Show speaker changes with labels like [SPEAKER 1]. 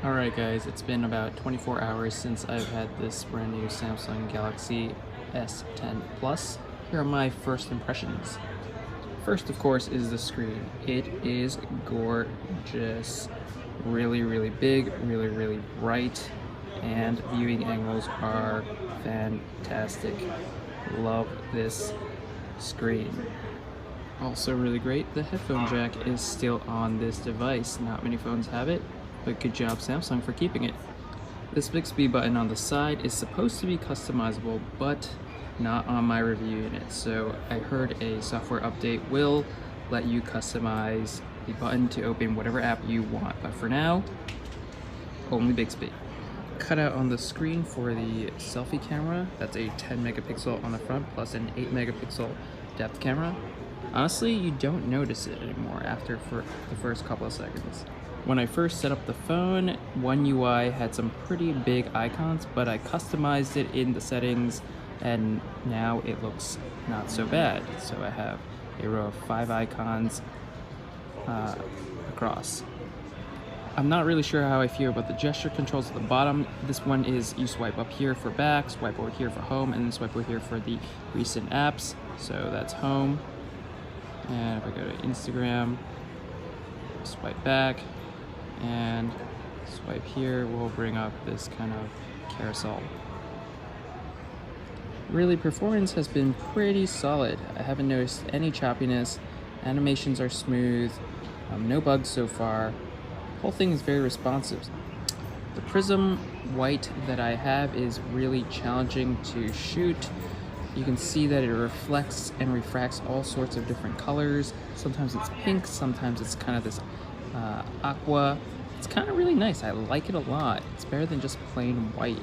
[SPEAKER 1] Alright guys, it's been about 24 hours since I've had this brand new Samsung Galaxy S10 Plus. Here are my first impressions. First, of course, is the screen. It is gorgeous. Really big, really bright, and viewing angles are fantastic. Love this screen. Also really great, the headphone jack is still on this device. Not many phones have it, but good job Samsung for keeping it. This Bixby button on the side is supposed to be customizable, but not on my review unit. So I heard a software update will let you customize the button to open whatever app you want, but for now, only Bixby. Cutout on the screen for the selfie camera. That's a 10 megapixel on the front plus an 8 megapixel depth camera. Honestly, you don't notice it anymore after for the first couple of seconds. When I first set up the phone, One UI had some pretty big icons, but I customized it in the settings and now it looks not so bad. So I have a row of 5 icons across. I'm not really sure how I feel about the gesture controls at the bottom. This one is you swipe up here for back, swipe over here for home, and then swipe over here for the recent apps. So that's home. And if I go to Instagram, swipe back, and swipe here will bring up this kind of carousel. Really, performance has been pretty solid. I haven't noticed any choppiness. Animations are smooth. No bugs so far. The whole thing is very responsive. The prism white that I have is really challenging to shoot. You can see that it reflects and refracts all sorts of different colors. Sometimes it's pink, sometimes it's kind of this aqua. It's kind of really nice. I like it a lot. It's better than just plain white.